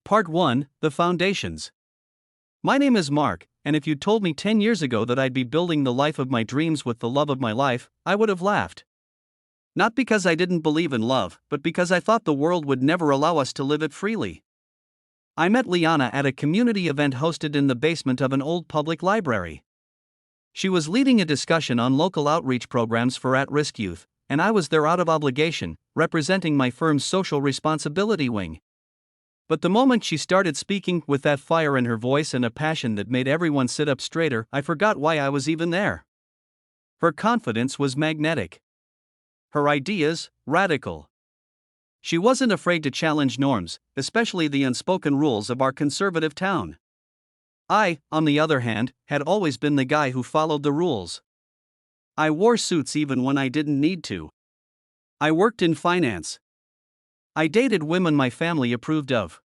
Part 1: The Foundations. My name is Mark, and if you'd told me 10 years ago that I'd be building the life of my dreams with the love of my life, I would have laughed. Not because I didn't believe in love, but because I thought the world would never allow us to live it freely. I met Liana at a community event hosted in the basement of an old public library. She was leading a discussion on local outreach programs for at-risk youth, and I was there out of obligation, representing my firm's social responsibility wing. But the moment she started speaking with that fire in her voice and a passion that made everyone sit up straighter, I forgot why I was even there. Her confidence was magnetic. Her ideas, radical. She wasn't afraid to challenge norms, especially the unspoken rules of our conservative town. I, on the other hand, had always been the guy who followed the rules. I wore suits even when I didn't need to. I worked in finance. I dated women my family approved of.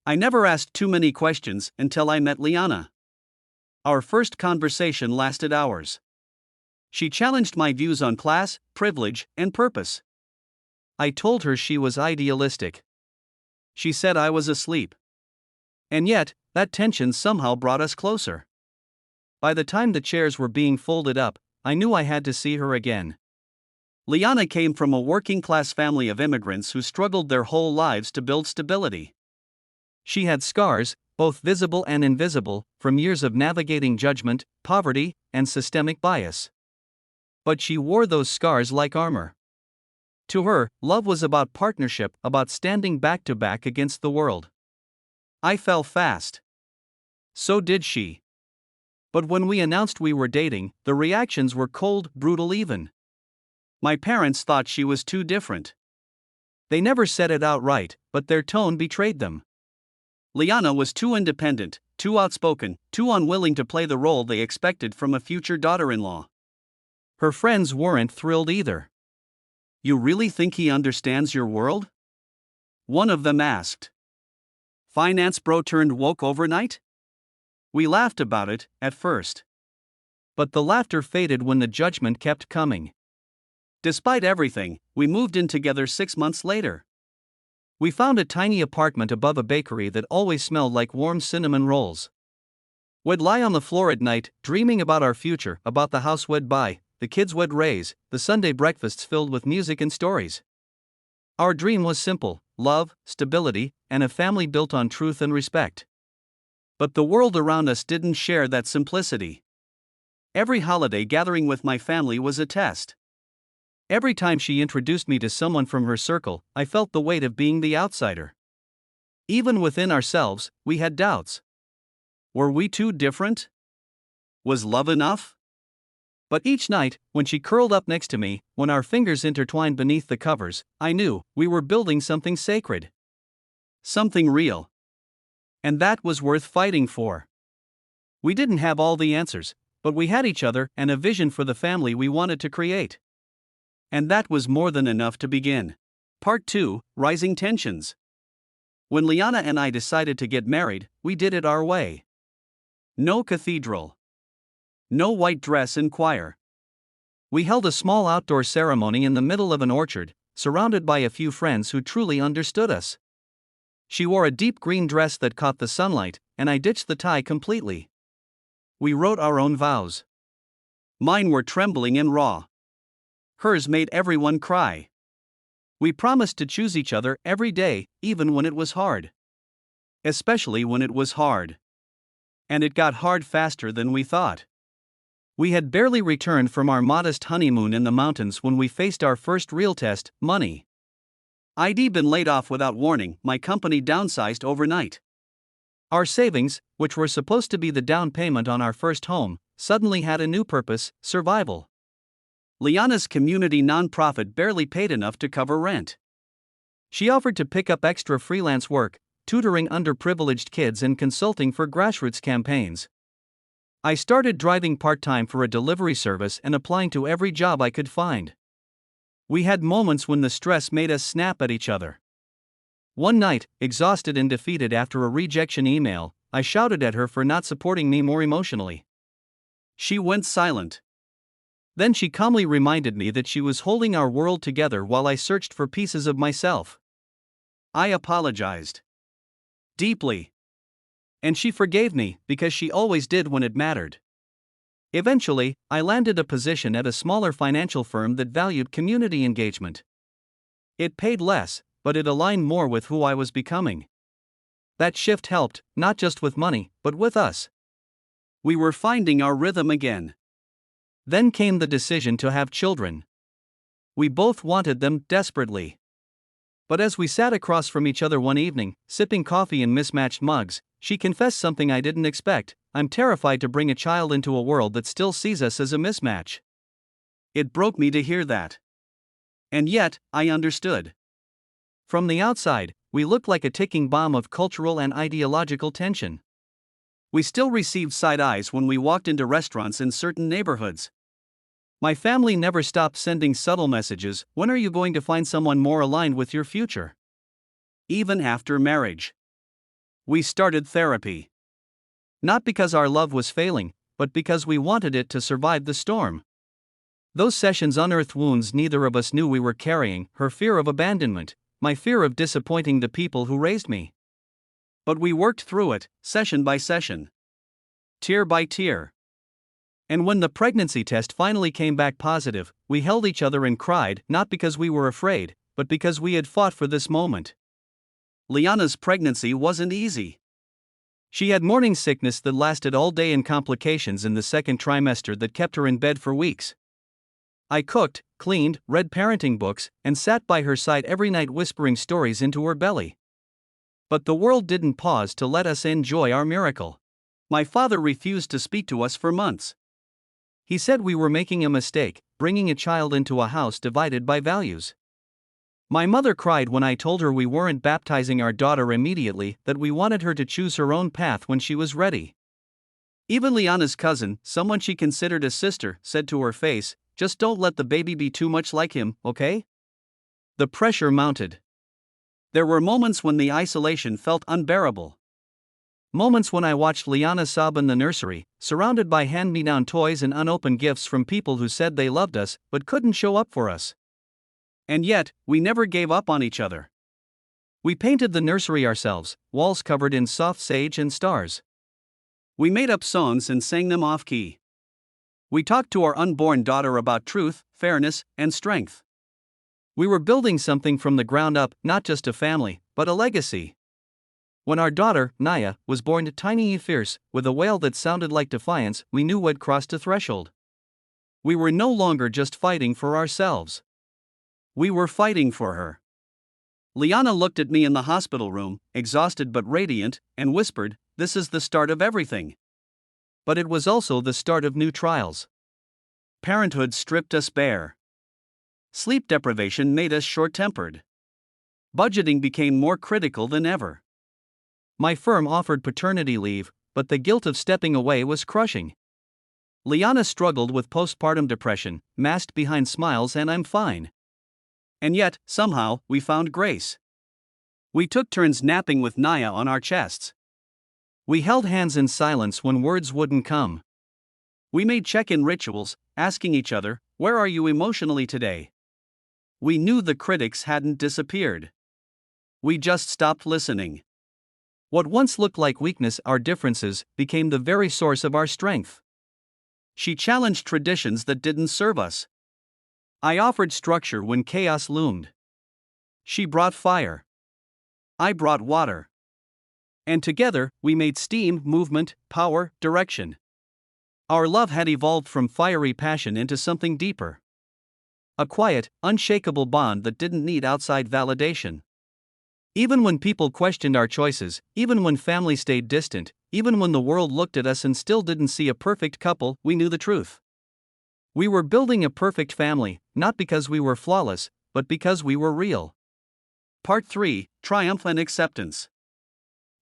I never asked too many questions until I met Liana. Our first conversation lasted hours. She challenged my views on class, privilege, and purpose. I told her she was idealistic. She said I was asleep. And yet, that tension somehow brought us closer. By the time the chairs were being folded up, I knew I had to see her again. Liana came from a working-class family of immigrants who struggled their whole lives to build stability. She had scars, both visible and invisible, from years of navigating judgment, poverty, and systemic bias. But she wore those scars like armor. To her, love was about partnership, about standing back to back against the world. I fell fast. So did she. But when we announced we were dating, the reactions were cold, brutal even. My parents thought she was too different. They never said it outright, but their tone betrayed them. Liana was too independent, too outspoken, too unwilling to play the role they expected from a future daughter-in-law. Her friends weren't thrilled either. "You really think he understands your world?" one of them asked. "Finance bro turned woke overnight?" We laughed about it, at first. But the laughter faded when the judgment kept coming. Despite everything, we moved in together 6 months later. We found a tiny apartment above a bakery that always smelled like warm cinnamon rolls. We'd lie on the floor at night, dreaming about our future, about the house we'd buy, the kids we'd raise, the Sunday breakfasts filled with music and stories. Our dream was simple: love, stability, and a family built on truth and respect. But the world around us didn't share that simplicity. Every holiday gathering with my family was a test. Every time she introduced me to someone from her circle, I felt the weight of being the outsider. Even within ourselves, we had doubts. Were we too different? Was love enough? But each night, when she curled up next to me, when our fingers intertwined beneath the covers, I knew we were building something sacred. Something real. And that was worth fighting for. We didn't have all the answers, but we had each other and a vision for the family we wanted to create. And that was more than enough to begin. Part 2: Rising Tensions. When Liana and I decided to get married, we did it our way. No cathedral. No white dress and choir. We held a small outdoor ceremony in the middle of an orchard, surrounded by a few friends who truly understood us. She wore a deep green dress that caught the sunlight, and I ditched the tie completely. We wrote our own vows. Mine were trembling and raw. Hers made everyone cry. We promised to choose each other every day, even when it was hard. Especially when it was hard. And it got hard faster than we thought. We had barely returned from our modest honeymoon in the mountains when we faced our first real test: money. I'd been laid off without warning, my company downsized overnight. Our savings, which were supposed to be the down payment on our first home, suddenly had a new purpose: survival. Liana's community nonprofit barely paid enough to cover rent. She offered to pick up extra freelance work, tutoring underprivileged kids and consulting for grassroots campaigns. I started driving part-time for a delivery service and applying to every job I could find. We had moments when the stress made us snap at each other. One night, exhausted and defeated after a rejection email, I shouted at her for not supporting me more emotionally. She went silent. Then she calmly reminded me that she was holding our world together while I searched for pieces of myself. I apologized. Deeply. And she forgave me, because she always did when it mattered. Eventually, I landed a position at a smaller financial firm that valued community engagement. It paid less, but it aligned more with who I was becoming. That shift helped, not just with money, but with us. We were finding our rhythm again. Then came the decision to have children. We both wanted them desperately. But as we sat across from each other one evening, sipping coffee in mismatched mugs, she confessed something I didn't expect: "I'm terrified to bring a child into a world that still sees us as a mismatch." It broke me to hear that. And yet, I understood. From the outside, we looked like a ticking bomb of cultural and ideological tension. We still received side eyes when we walked into restaurants in certain neighborhoods. My family never stopped sending subtle messages: "When are you going to find someone more aligned with your future?" Even after marriage. We started therapy. Not because our love was failing, but because we wanted it to survive the storm. Those sessions unearthed wounds neither of us knew we were carrying: her fear of abandonment, my fear of disappointing the people who raised me. But we worked through it, session by session, tear by tear. And when the pregnancy test finally came back positive, we held each other and cried, not because we were afraid, but because we had fought for this moment. Liana's pregnancy wasn't easy. She had morning sickness that lasted all day and complications in the second trimester that kept her in bed for weeks. I cooked, cleaned, read parenting books, and sat by her side every night whispering stories into her belly. But the world didn't pause to let us enjoy our miracle. My father refused to speak to us for months. He said we were making a mistake, bringing a child into a house divided by values. My mother cried when I told her we weren't baptizing our daughter immediately, that we wanted her to choose her own path when she was ready. Even Liana's cousin, someone she considered a sister, said to her face, "Just don't let the baby be too much like him, okay?" The pressure mounted. There were moments when the isolation felt unbearable. Moments when I watched Liana sob in the nursery, surrounded by hand-me-down toys and unopened gifts from people who said they loved us but couldn't show up for us. And yet, we never gave up on each other. We painted the nursery ourselves, walls covered in soft sage and stars. We made up songs and sang them off-key. We talked to our unborn daughter about truth, fairness, and strength. We were building something from the ground up, not just a family, but a legacy. When our daughter, Naya, was born tiny and fierce, with a wail that sounded like defiance, we knew we'd crossed a threshold. We were no longer just fighting for ourselves. We were fighting for her. Liana looked at me in the hospital room, exhausted but radiant, and whispered, "This is the start of everything." But it was also the start of new trials. Parenthood stripped us bare. Sleep deprivation made us short-tempered. Budgeting became more critical than ever. My firm offered paternity leave, but the guilt of stepping away was crushing. Liana struggled with postpartum depression, masked behind smiles and "I'm fine." And yet, somehow, we found grace. We took turns napping with Naya on our chests. We held hands in silence when words wouldn't come. We made check-in rituals, asking each other, "Where are you emotionally today?" We knew the critics hadn't disappeared. We just stopped listening. What once looked like weakness, our differences, became the very source of our strength. She challenged traditions that didn't serve us. I offered structure when chaos loomed. She brought fire. I brought water. And together, we made steam, movement, power, direction. Our love had evolved from fiery passion into something deeper. A quiet, unshakable bond that didn't need outside validation. Even when people questioned our choices, even when family stayed distant, even when the world looked at us and still didn't see a perfect couple, we knew the truth. We were building a perfect family, not because we were flawless, but because we were real. Part 3: Triumph and Acceptance.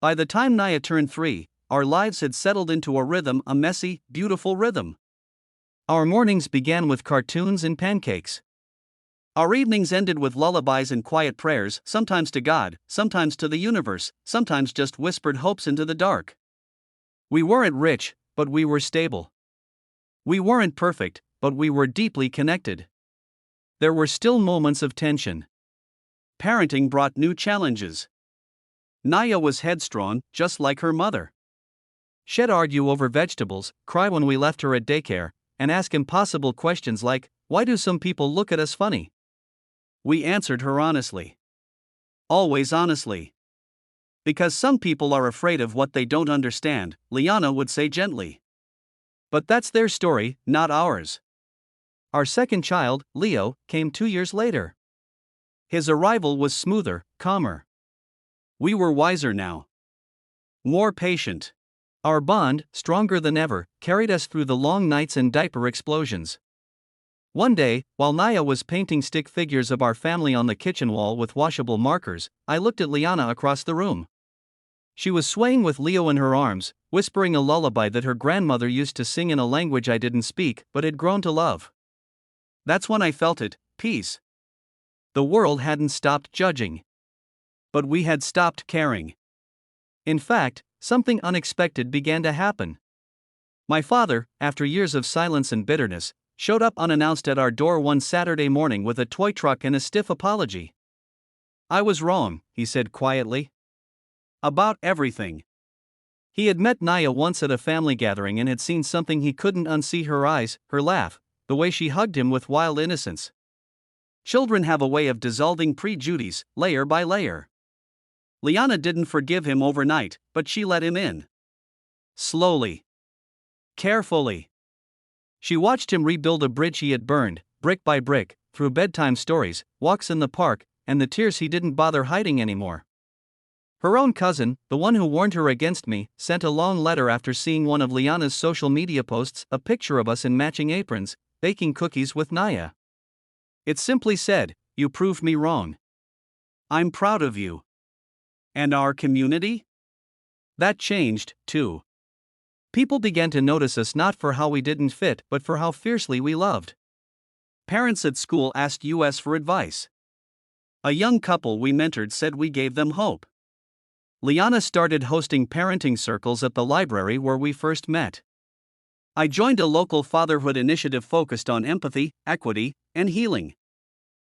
By the time Naya turned 3, our lives had settled into a rhythm, a messy, beautiful rhythm. Our mornings began with cartoons and pancakes. Our evenings ended with lullabies and quiet prayers, sometimes to God, sometimes to the universe, sometimes just whispered hopes into the dark. We weren't rich, but we were stable. We weren't perfect, but we were deeply connected. There were still moments of tension. Parenting brought new challenges. Naya was headstrong, just like her mother. She'd argue over vegetables, cry when we left her at daycare, and ask impossible questions like, "Why do some people look at us funny?" We answered her honestly. Always honestly. Because some people are afraid of what they don't understand, Liana would say gently. But that's their story, not ours. Our second child, Leo, came 2 years later. His arrival was smoother, calmer. We were wiser now. More patient. Our bond, stronger than ever, carried us through the long nights and diaper explosions. One day, while Naya was painting stick figures of our family on the kitchen wall with washable markers, I looked at Liana across the room. She was swaying with Leo in her arms, whispering a lullaby that her grandmother used to sing in a language I didn't speak but had grown to love. That's when I felt it, peace. The world hadn't stopped judging. But we had stopped caring. In fact, something unexpected began to happen. My father, after years of silence and bitterness, showed up unannounced at our door one Saturday morning with a toy truck and a stiff apology. "I was wrong," he said quietly. "About everything." He had met Naya once at a family gathering and had seen something he couldn't unsee: her eyes, her laugh, the way she hugged him with wild innocence. Children have a way of dissolving prejudice, layer by layer. Liana didn't forgive him overnight, but she let him in. Slowly. Carefully. She watched him rebuild a bridge he had burned, brick by brick, through bedtime stories, walks in the park, and the tears he didn't bother hiding anymore. Her own cousin, the one who warned her against me, sent a long letter after seeing one of Liana's social media posts, a picture of us in matching aprons, baking cookies with Naya. It simply said, "You proved me wrong. I'm proud of you." And our community? That changed, too. People began to notice us not for how we didn't fit but for how fiercely we loved. Parents at school asked us for advice. A young couple we mentored said we gave them hope. Liana started hosting parenting circles at the library where we first met. I joined a local fatherhood initiative focused on empathy, equity, and healing.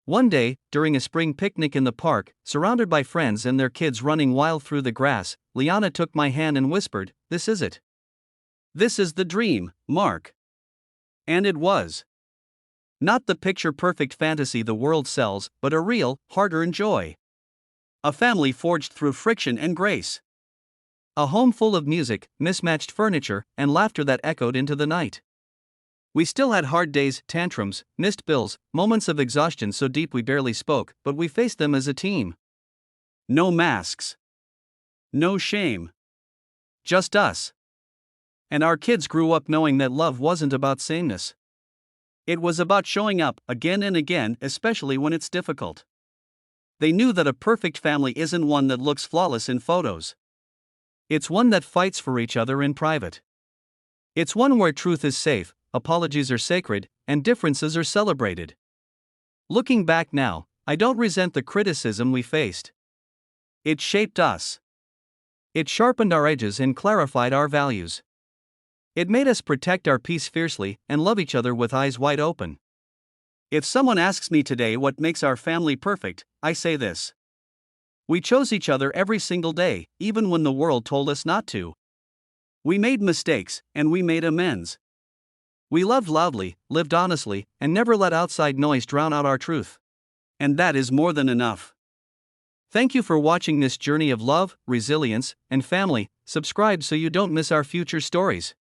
One day, during a spring picnic in the park, surrounded by friends and their kids running wild through the grass, Liana took my hand and whispered, "This is it. This is the dream, Mark." And it was. Not the picture-perfect fantasy the world sells, but a real, hard-earned joy. A family forged through friction and grace. A home full of music, mismatched furniture, and laughter that echoed into the night. We still had hard days, tantrums, missed bills, moments of exhaustion so deep we barely spoke, but we faced them as a team. No masks. No shame. Just us. And our kids grew up knowing that love wasn't about sameness. It was about showing up, again and again, especially when it's difficult. They knew that a perfect family isn't one that looks flawless in photos. It's one that fights for each other in private. It's one where truth is safe, apologies are sacred, and differences are celebrated. Looking back now, I don't resent the criticism we faced. It shaped us. It sharpened our edges and clarified our values. It made us protect our peace fiercely and love each other with eyes wide open. If someone asks me today what makes our family perfect, I say this: we chose each other every single day, even when the world told us not to. We made mistakes, and we made amends. We loved loudly, lived honestly, and never let outside noise drown out our truth. And that is more than enough. Thank you for watching this journey of love, resilience, and family. Subscribe so you don't miss our future stories.